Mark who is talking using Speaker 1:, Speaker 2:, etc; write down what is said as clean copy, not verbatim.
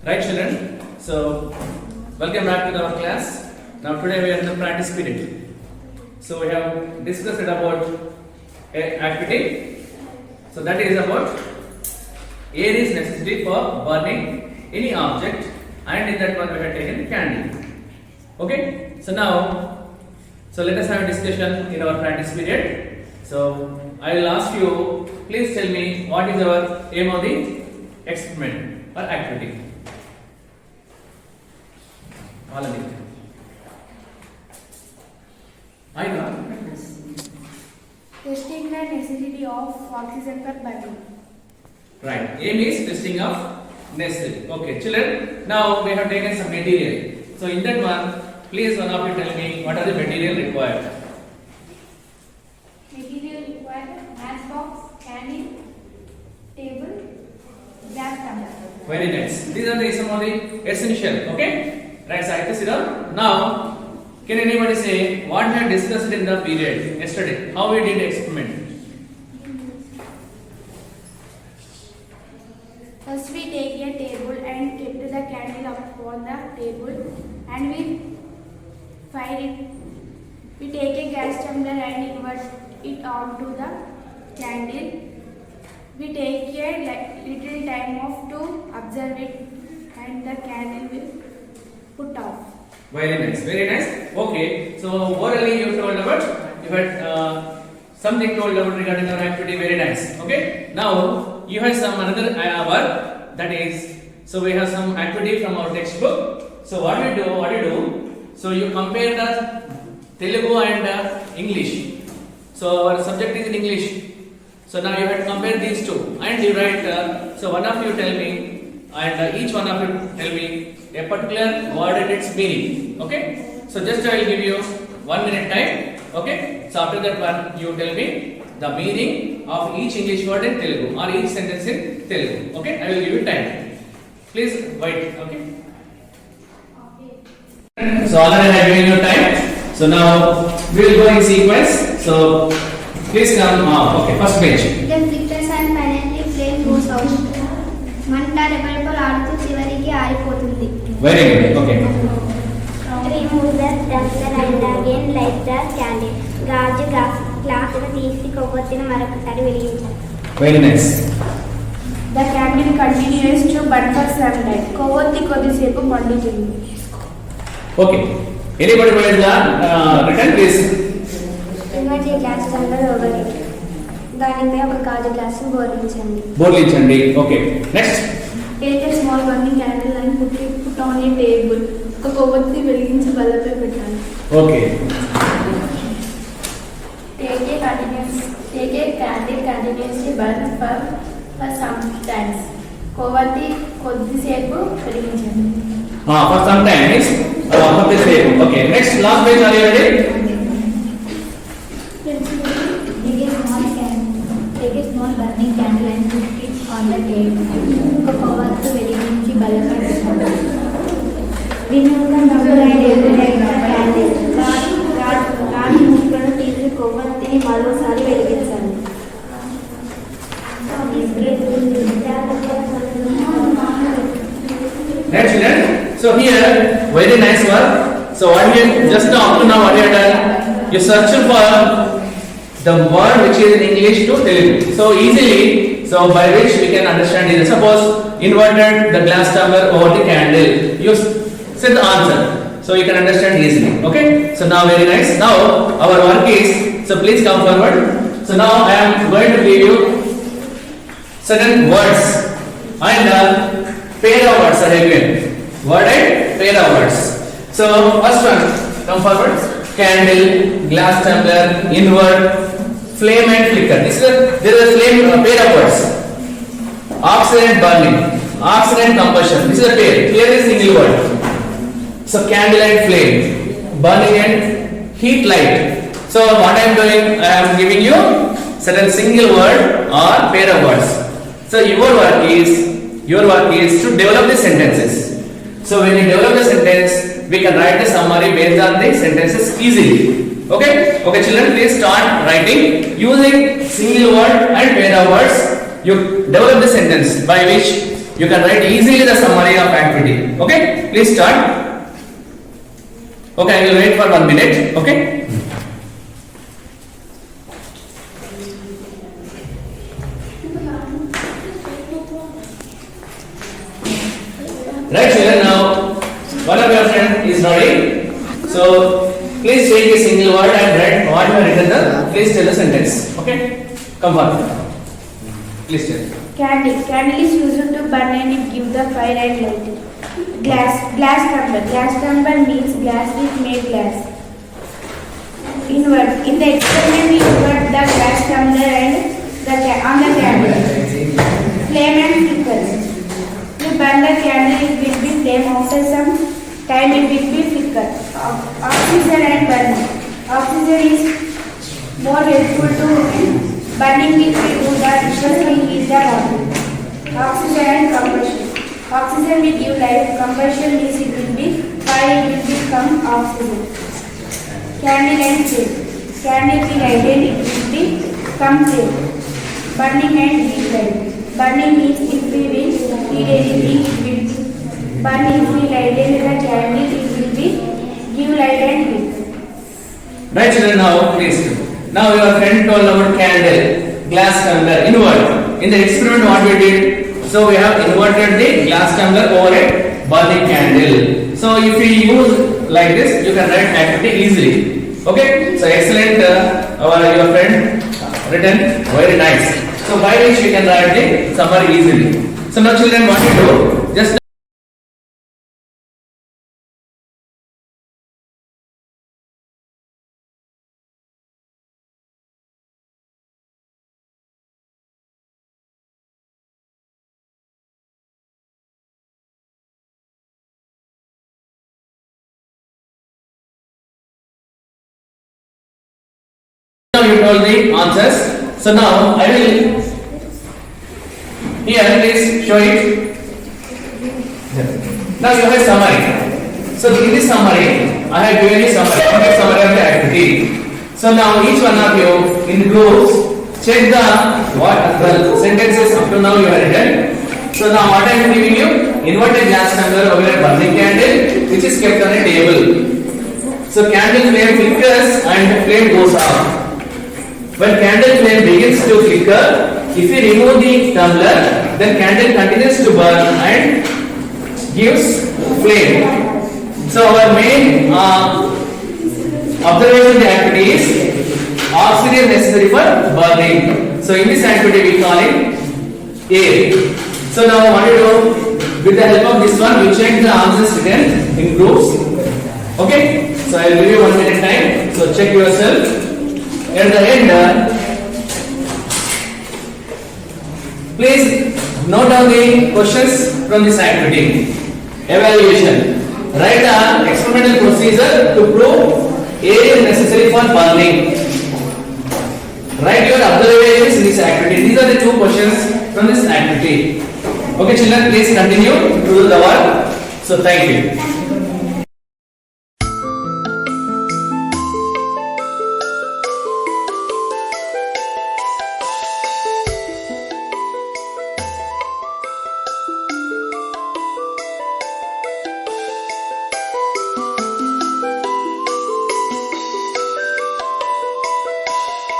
Speaker 1: Right, children? So, welcome back to our class. Now, today we are in the practice period. So, we have discussed about a activity. So, that is about air is necessary for burning any object, and in that one we have taken candle. Okay? So, now, let us have a discussion in our practice period. So, I will ask you, please tell me what is our aim of the experiment or activity. I know.
Speaker 2: Testing the necessity of oxygen for burning.
Speaker 1: Right. Aim is testing of necessity. Okay, children. Now we have taken some material. So in that one, please one of you tell me what are the material required.
Speaker 2: Material required: matchbox, candle, table, gas tumbler.
Speaker 1: Very nice. These are some of the essential. Okay. Right side to sit down. Now, can anybody say what we had discussed in the period yesterday? How we did experiment?
Speaker 2: First we take a table and kept the candle upon the table and we fire it. We take a gas tumbler and invert it onto the candle. We take a little time off to observe it and the candle will put off.
Speaker 1: Very nice, very nice. Okay, so orally you told about, you had something told about regarding our activity. Very nice. Okay, now you have some another work, that is, so we have some activity from our textbook. So what you do? So you compare the Telugu and English. So our subject is in English. So now you have to compare these two and you write. So one of you tell me, and each one of you tell me a particular word and its meaning. Okay? So just I will give you 1 minute time. Okay? So after that one you tell me the meaning of each English word in Telugu or each sentence in Telugu. Okay? I will give you time. Please wait. Okay? So already I have given you time. So now we will go in sequence. So please come. Okay, first page.
Speaker 3: The flickers and finally flame goes out. మంట రెపరెపలు ఆడుతూ చివరికి ఆరిపోతుంది.
Speaker 1: Very good. Okay.
Speaker 3: Remove the tumbler and again light the candle. గాజు గ్లాసును తీసి కొవ్వొత్తిని మరొకసారి వెలిగించాలి.
Speaker 1: Very nice.
Speaker 2: The candle continues to burn for some time. కొవ్వొత్తి కొద్దిసేపు మండుతుంది.
Speaker 1: Okay. Anybody who has written this?
Speaker 3: Invert a glass tumbler over it. దానిపై ఒక గాజు గ్లాసును బోర్లించండి.
Speaker 1: బోర్లించండి. Okay. Next.
Speaker 2: Take a small burning candle and put on a table. ఒక కొవ్వొత్తి వెలిగించి బల్లపై పెట్టాలి.
Speaker 1: Okay.
Speaker 2: Take a candle continuously burn for some times. కొవ్వొత్తి కొద్దిసేపు వెలిగించండి.
Speaker 1: For some time means for the same. Okay. Next, last page. Are you ready?
Speaker 3: Take a small burning candle and put it on the table. ఒక కొవ్వొత్తి వెలిగించి బల్లపై పెట్టాలి. Remove the tumbler and light the candle. గాజు ముక్కను తీసి కొవ్వొత్తిని మరోసారి వెలిగించాలి.
Speaker 1: Next, children. So here, very nice work. So what you just now up to now what you have done? You search for the word which is in English to Telugu. So easily, so by which we can understand it. Suppose inverted the glass tumbler over the candle. You set the answer. So you can understand easily. Okay? So now very nice. Now our work is, so please come forward. So now I am going to give you certain words and pair of words are given. Word and pair of words. So first one, come forward. Candle, glass tumbler, invert, flame and flicker. There is a flame pair of words. Oxygen and burning, oxygen and combustion. This is a pair. Here is single word. So candle and flame, burning and heat light. So what I am doing, I am giving you certain single word or pair of words. So your work is to develop the sentences. So when you develop the sentence, we can write the summary based on the sentences easily. Okay? Okay, children, please start writing using single word and pair of words. You develop the sentence by which you can write easily the summary of activity. Okay, please start. Okay, I will wait for 1 minute. Okay. Right, children, now one of your friend is ready. So please take a single word and write what you have written there. Please tell the sentence. Okay? Come on. Please tell.
Speaker 2: Candle. Candle is used to burn and it gives the fire and light. Glass tumbler. Glass tumbler means glass is made glass. Invert. In the experiment we invert the glass tumbler and on the candle. Flame and flicker. To burn the candle it will be flame. After some time it will be flicker. Oxygen and burning. Oxygen is more helpful to burning it will do that because we heat the water. Oxygen and combustion. Oxygen will give life. Combustion means it will be fire. It will become oxygen. Candle and flame. Candle will light and it will become flame. Burning and heat light. Burning means if we will heat anything it will burn. If we light and the candle it will be give light and heat.
Speaker 1: Right, children, now please. Now your friend told about candle, glass tumbler, invert. In the experiment what we did, so we have inverted the glass tumbler over a burning candle. So if we use like this, you can write activity easily. Okay, so excellent, your friend written, very nice. So by which we can write the summary easily. So now children, what you do, just now you told the answers. So now I will here please show it. Now you have summary. So in this summary, I have given you summary of the activity. So now each one of you in groups check the sentences up to now you have written. So now what I am giving you, inverted glass tumbler over a burning candle which is kept on a table. So candle flame flickers and flame goes out. When candle flame begins to flicker, if we remove the tumbler, then candle continues to burn and gives flame. So our main observation of the activity is oxygen necessary for burning. So in this activity we call it air. So now what you do, with the help of this one, we check the answers written in groups. Okay, so I will give you 1 minute time. So check yourself. At the end, please note down the questions from this activity. Evaluation. Write the experimental procedure to prove air is necessary for burning. Write your observations in this activity. These are the 2 questions from this activity. Okay, children, please continue to do the work. So, thank you.